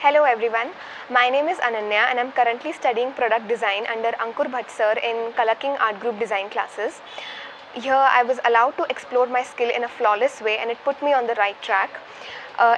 Hello everyone, my name is Ananya and I'm currently studying product design under Ankur Bhatt sir in Color King Art Group design classes. Here I was allowed to explore my skill in a flawless way and it put me on the right track.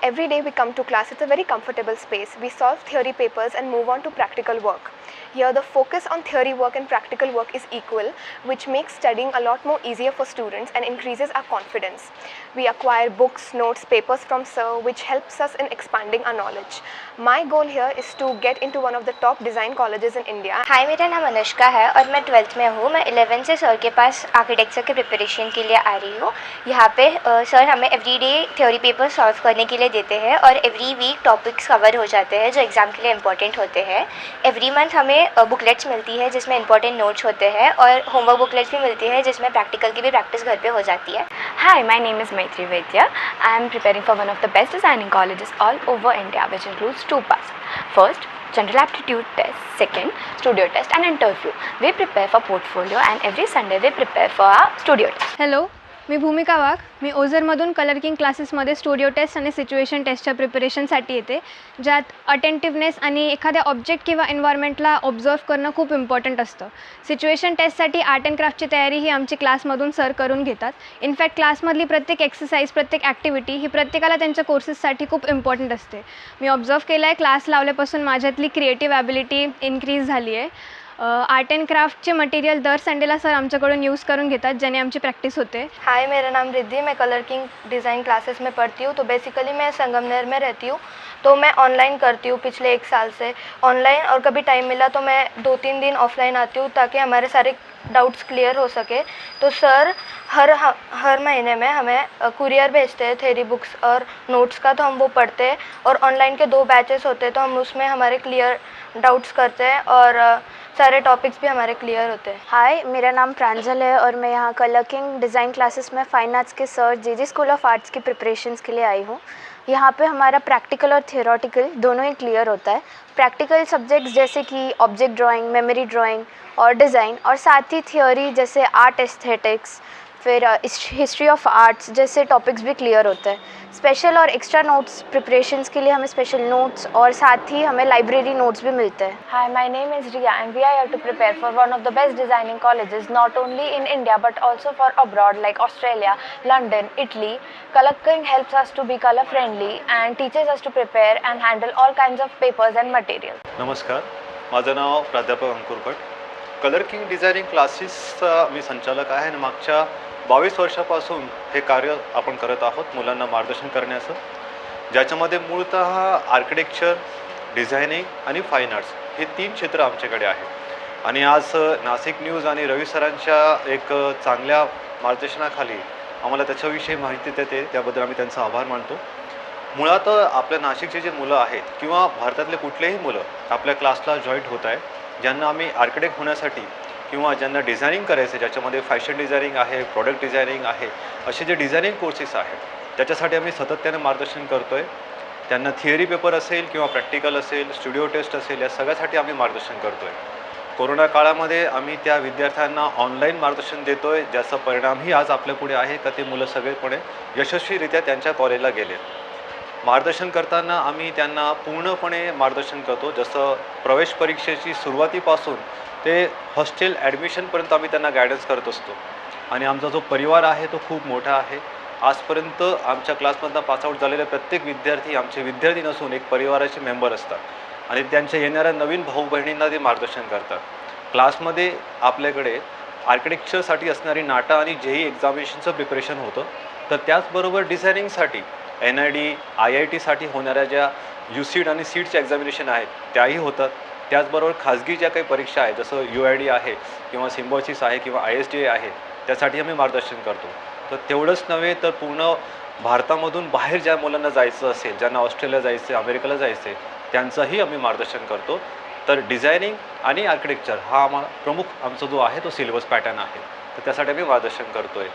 Every day we come to class, it's a very comfortable space. We solve theory papers and move on to practical work. Here the focus on theory work and practical work is equal, which makes studying a lot more easier for students and increases our confidence. We acquire books, notes, papers from sir, which helps us in expanding our knowledge. My goal here is to get into one of the top design colleges in India. हाय, मेरा नाम अनुष्का है और मैं 12th में हूँ। मैं 11th से sir के pass architecture के preparation के लिए आ रही हूँ। यहाँ पे सर हमें एवरीडे थ्योरी पेपर सॉल्व करने के लिए देते हैं और एवरी वीक टॉपिक्स कवर हो जाते हैं जो एग्ज़ाम के लिए इंपॉर्टेंट होते हैं। एवरी मंथ हमें बुकलेट्स मिलती है जिसमें इंपॉर्टेंट नोट्स होते हैं और होमवर्क बुकलेट्स भी मिलती है जिसमें प्रैक्टिकल की भी प्रैक्टिस घर पे हो जाती है। Hi, my name is Maitri Vaidya. I am preparing for one of the best designing colleges all over India, which includes two parts. First, general aptitude test. Second, studio test and interview. We prepare for portfolio and every Sunday we prepare for our studio test. Hello, मी भूमिका वाघ. मी ओझरमधून colour king क्लासेसमध्ये studio test आणि situation टेस्टच्या प्रिपरेशनसाठी येते, ज्यात अटेंटिव्हनेस आणि एखाद्या ऑब्जेक्ट किंवा एन्व्हायरमेंटला ऑब्झर्व करणं खूप इम्पॉर्टंट असतं. सिच्युएशन टेस्टसाठी आर्ट अँड क्राफ्टची तयारी ही आमची क्लासमधून सर करून घेतात. इनफॅक्ट क्लासमधली प्रत्येक एक्सरसाइज, प्रत्येक ॲक्टिव्हिटी ही प्रत्येकाला त्यांच्या कोर्सेससाठी खूप इम्पॉर्टंट असते. मी ऑब्झर्व केलं आहे, क्लास लावल्यापासून माझ्यातली क्रिएटिव्ह ॲबिलिटी इन्क्रीज झाली आहे. आर्ट एंड क्राफ्टचे मटेरियल दर संडेला सर आमच्याकडून यूज़ करून घेतात, ज्याने आमची प्रैक्टिस होते. हाय, मेरा नाम रिद्धि, मैं कलर किंग डिज़ाइन क्लासेस में पढ़ती हूँ. तो बेसिकली मैं संगमनेर में रहती हूँ, तो मैं ऑनलाइन करती हूँ पिछले 1 साल से ऑनलाइन, और कभी टाइम मिला तो मैं 2-3 दिन ऑफलाइन आती हूँ ताकि हमारे सारे डाउट्स क्लियर हो सके. तो सर हर महीने में हमें कुरियर भेजते हैं थेरी बुक्स और नोट्स का, तो हम वो पढ़ते हैं. और ऑनलाइन के 2 बैचेस होते हैं, तो हम उसमें हमारे क्लियर डाउट्स करते हैं और सारे टॉपिक्स भी हमारे क्लियर होते हैं. हाय, मेरा नाम प्रांजल है और मैं यहाँ कलर किंग डिज़ाइन क्लासेस में फ़ाइन आर्ट्स के सर जे स्कूल ऑफ आर्ट्स की प्रिपरेशंस के लिए आई हूँ. यहाँ पे हमारा प्रैक्टिकल और थियोरेटिकल दोनों ही क्लियर होता है. प्रैक्टिकल सब्जेक्ट्स जैसे कि ऑब्जेक्ट ड्राइंग, मेमोरी ड्राइंग और डिज़ाइन, और साथ ही थियोरी जैसे आर्ट एस्थेटिक्स, फिर हिस्ट्री ऑफ आर्ट्स जैसे टॉपिक्स भी क्लियर होते हैं. स्पेशल और एक्स्ट्रा नोट्स प्रिपरेशंस के लिए हमें स्पेशल नोट्स और साथ ही हमें लाइब्रेरी नोट्स भी मिलते हैं. Hi, my name is Riya and we are here to prepare for one of the best designing colleges not only in India but also for abroad like Australia, London, Italy. Color King helps us to be color friendly and teaches us to prepare and handle all kinds of papers and materials. नमस्कार, माझं नाव प्राध्यापक अंकुर भट. Colour king designing क्लासेसचा मी संचालक आहे आणि मागच्या 22 वर्षापासून हे कार्य आपण करत आहोत मुलांना मार्गदर्शन करण्याचं, ज्याच्यामध्ये मूळतः आर्किटेक्चर, डिझायनिंग आणि फाईन आर्ट्स हे 3 क्षेत्र आमच्याकडे आहे. आणि आज नाशिक न्यूज आणि रवी सरांच्या एक चांगल्या मार्गदर्शनाखाली आम्हाला त्याच्याविषयी माहिती देते, त्याबद्दल आम्ही त्यांचा आभार मानतो. मुळात आपल्या नाशिकचे जे मुलं आहेत किंवा भारतातले कुठलेही मुलं आपल्या क्लासला जॉईंट होत आहे, ज्यांना आम्ही आर्किटेक्ट होण्यासाठी किंवा ज्यांना डिझायनिंग करायचं, ज्याच्यामध्ये फॅशन डिझायनिंग आहे, प्रॉडक्ट डिझायनिंग आहे, असे जे डिझायनिंग कोर्सेस आहेत त्याच्यासाठी आम्ही सातत्याने मार्गदर्शन करतो आहे. त्यांना थिअरी पेपर असेल किंवा प्रॅक्टिकल असेल, स्टुडिओ टेस्ट असेल, या सगळ्यासाठी आम्ही मार्गदर्शन करतो आहे. कोरोना काळामध्ये आम्ही त्या विद्यार्थ्यांना ऑनलाईन मार्गदर्शन देतो आहे, ज्याचा परिणामही आज आपल्यापुढे आहे का ते मुलं सगळेपणे यशस्वीरित्या त्यांच्या कॉलेजला गेले. मार्गदर्शन करताना आम्ही त्यांना पूर्णपणे मार्गदर्शन करतो, जसं प्रवेश परीक्षेची सुरुवातीपासून ते हॉस्टेल ॲडमिशनपर्यंत आम्ही त्यांना गायडन्स करत असतो. आणि आमचा जो परिवार आहे तो खूप मोठा आहे. आजपर्यंत आमच्या क्लासमधनं पासआउट झालेले प्रत्येक विद्यार्थी आमचे विद्यार्थी नसून एक परिवाराचे मेंबर असतात आणि त्यांच्या येणाऱ्या नवीन भाऊ बहिणींना ते मार्गदर्शन करतात. क्लासमध्ये आपल्याकडे आर्किटेक्चरसाठी असणारी नाटा आणि जेई एक्झामिनेशनचं प्रिपरेशन होतं, तर त्याचबरोबर डिझायनिंगसाठी NID, IITसाठी होणाऱ्या ज्या UCET आणि सीटच्या एक्झामिनेशन आहेत त्याही होतात. त्याचबरोबर खाजगी ज्या काही परीक्षा आहेत, जसं UID आहे किंवा सिम्बॉसिस आहे किंवा ISDA आहे, त्यासाठी आम्ही मार्गदर्शन करतो. तर तेवढंच नव्हे तर पूर्ण भारतामधून बाहेर ज्या मुलांना जायचं असेल, ज्यांना ऑस्ट्रेलिया जायचं आहे, अमेरिकेला जायचं आहे, त्यांचंही आम्ही मार्गदर्शन करतो. तर डिझायनिंग आणि आर्किटेक्चर हा आम्हाला प्रमुख आमचा जो आहे तो सिलेबस पॅटर्न आहे, तर त्यासाठी आम्ही मार्गदर्शन करतो आहे.